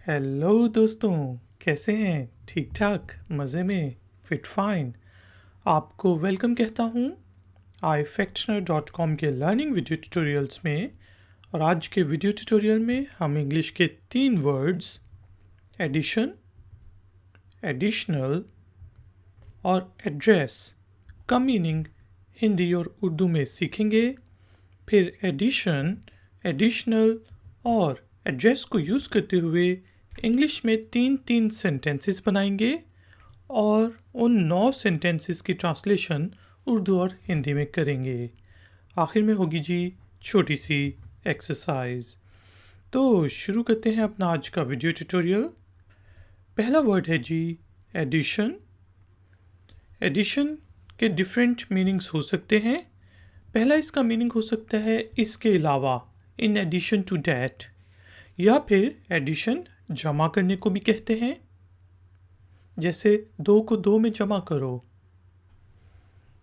Hello दोस्तों, कैसे हैं? ठीक ठाक, मज़े में, फिट फाइन। आपको वेलकम कहता हूँ ifactioner.com के लर्निंग वीडियो ट्यूटोरियल्स में। और आज के वीडियो ट्यूटोरियल में हम इंग्लिश के 3 वर्ड्स एडिशन, एडिशनल और एड्रेस का मीनिंग हिंदी और उर्दू में सीखेंगे। फिर एडिशन, एडिशनल और एड्रेस को यूज़ करते हुए इंग्लिश में 3 सेंटेंसेस बनाएंगे और उन 9 सेंटेंसेस की ट्रांसलेशन उर्दू और हिंदी में करेंगे। आखिर में होगी जी छोटी सी एक्सरसाइज। तो शुरू करते हैं अपना आज का वीडियो ट्यूटोरियल। पहला वर्ड है जी एडिशन। एडिशन के डिफरेंट मीनिंग्स हो सकते हैं। पहला इसका मीनिंग हो सकता है इसके अलावा, इन एडिशन टू डैट, या फिर एडिशन जमा करने को भी कहते हैं। जैसे 2 को 2 में जमा करो।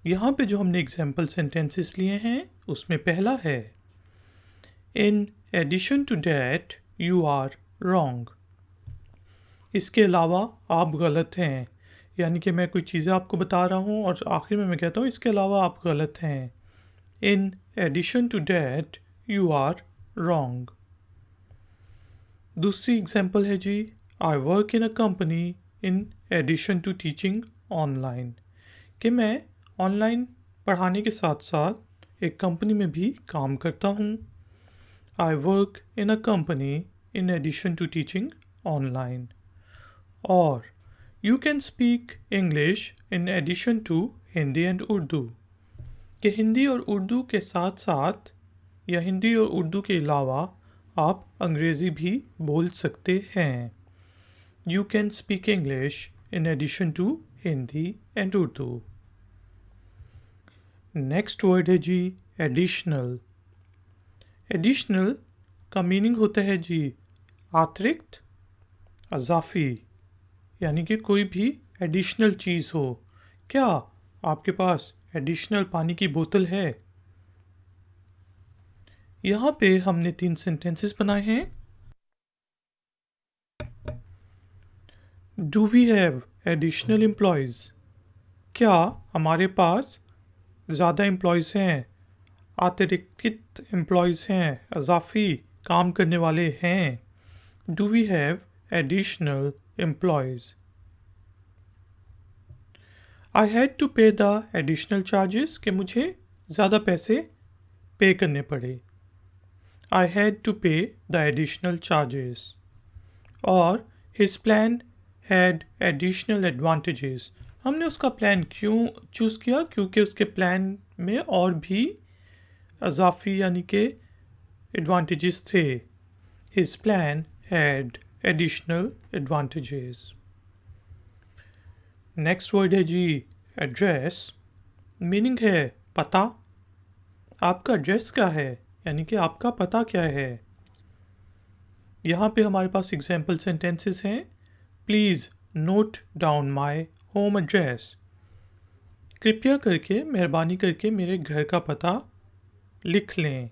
यहाँ पे जो हमने एग्जाम्पल सेंटेंसेस लिए हैं उसमें पहला है in addition to that you are wrong. इसके अलावा आप गलत हैं, यानी कि मैं कोई चीज़ें आपको बता रहा हूँ और आखिर में मैं कहता हूँ इसके अलावा आप गलत हैं। In addition to that you are wrong. दूसरी एग्जाम्पल है जी I work in a company in addition to teaching online, कि मैं ऑनलाइन पढ़ाने के साथ साथ एक कंपनी में भी काम करता हूँ। I work in a company in addition to teaching online. और you can speak English in addition to Hindi and Urdu, कि हिंदी और उर्दू के साथ साथ या हिंदी और उर्दू के अलावा आप अंग्रेज़ी भी बोल सकते हैं। You can speak English in addition to Hindi and Urdu. Next word है जी एडिशनल। एडिशनल का मीनिंग होता है जी अतिरिक्त, अजाफी, यानी कि कोई भी एडिशनल चीज़ हो। क्या आपके पास एडिशनल पानी की बोतल है? यहाँ पे हमने 3 सेंटेंसेस बनाए हैं। Do we have additional employees, क्या हमारे पास ज़्यादा एम्प्लॉयज़ हैं, अतिरिक्त एम्प्लॉयज़ हैं, अजाफी काम करने वाले हैं। Do we have additional employees. I had to pay the additional charges, कि मुझे ज़्यादा पैसे पे करने पड़े। I had to pay the additional charges. और his plan had additional advantages. हमने उसका प्लान क्यों चूज़ किया? क्योंकि उसके प्लान में और भी अजाफी यानी कि एडवांटेजेस थे। His plan had additional advantages. Next word है जी एड्रेस। मीनिंग है पता। आपका एड्रेस क्या है, यानी कि आपका पता क्या है। यहाँ पे हमारे पास एग्जाम्पल सेंटेंसेस हैं। Please note down my home address, कृपया करके मेहरबानी करके मेरे घर का पता लिख लें।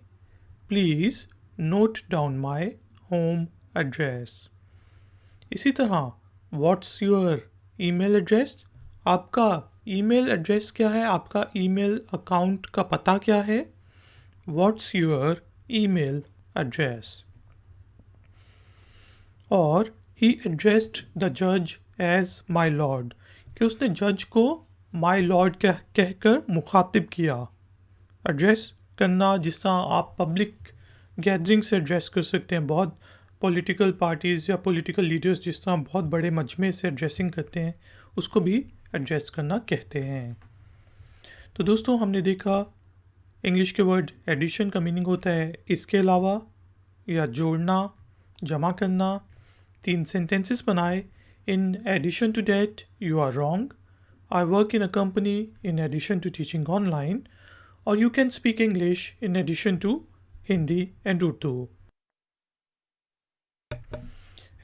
Please note down my home address. इसी तरह व्हाट्स योर ईमेल एड्रेस, आपका ईमेल एड्रेस क्या है, आपका ईमेल अकाउंट का पता क्या है। What's your email address. और ही एड्रेस्ड द जज एज माई लॉर्ड, कि उसने जज को माई लॉर्ड कहकर मुखातिब किया। एड्रेस करना जिस तरह आप पब्लिक गैदरिंग से एड्रेस कर सकते हैं, बहुत पॉलिटिकल पार्टीज़ या पॉलिटिकल लीडर्स जिस तरह बहुत बड़े मजमे से एड्रेसिंग करते हैं, उसको भी एड्रेस करना कहते हैं। तो दोस्तों हमने देखा इंग्लिश के वर्ड एडिशन का मीनिंग होता है इसके अलावा या जोड़ना, जमा करना। 3 सेंटेंसेस बनाए। In addition to that you are wrong, I work in a company in addition to teaching online, और you can speak English in addition to Hindi and Urdu.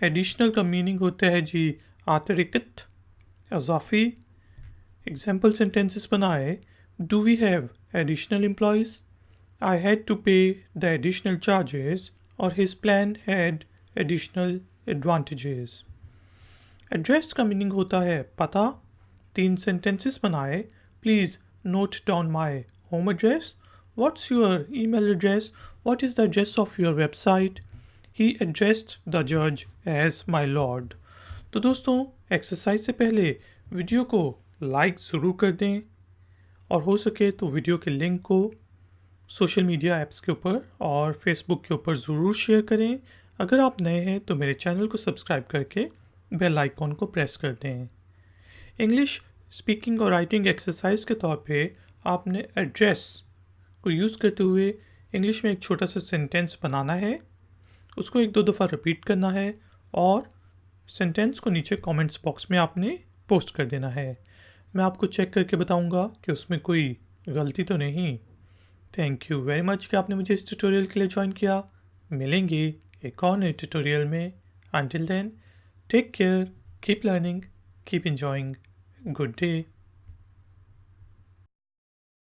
Additional का मीनिंग होता है जी अतिरिक्त, अजाफी। एग्जाम्पल सेंटेंसेस बनाए। Do we have additional employees, I had to pay the additional charges, और his plan had additional advantages. Address का मीनिंग होता है पता। 3 सेंटेंसेस बनाए। Please note down my home address. What's your email address? What is the address of your website? He addressed the जज as my lord. तो दोस्तों, exercise से पहले वीडियो को लाइक ज़रूर कर दें और हो सके तो वीडियो के लिंक को सोशल मीडिया ऐप्स के ऊपर और फेसबुक के ऊपर ज़रूर शेयर करें। अगर आप नए हैं तो मेरे चैनल को सब्सक्राइब करके बेल आइकॉन को प्रेस कर दें। इंग्लिश स्पीकिंग और राइटिंग एक्सरसाइज के तौर पे आपने एड्रेस को यूज़ करते हुए इंग्लिश में एक छोटा सा सेंटेंस बनाना है, उसको 1-2 दफ़ा रिपीट करना है और सेंटेंस को नीचे कमेंट्स बॉक्स में आपने पोस्ट कर देना है। मैं आपको चेक करके बताऊंगा कि उसमें कोई गलती तो नहीं। थैंक यू वेरी मच कि आपने मुझे इस ट्यूटोरियल के लिए ज्वाइन किया। मिलेंगे एक और नए ट्यूटोरियल में। Until then, take care, keep learning, keep enjoying, good day.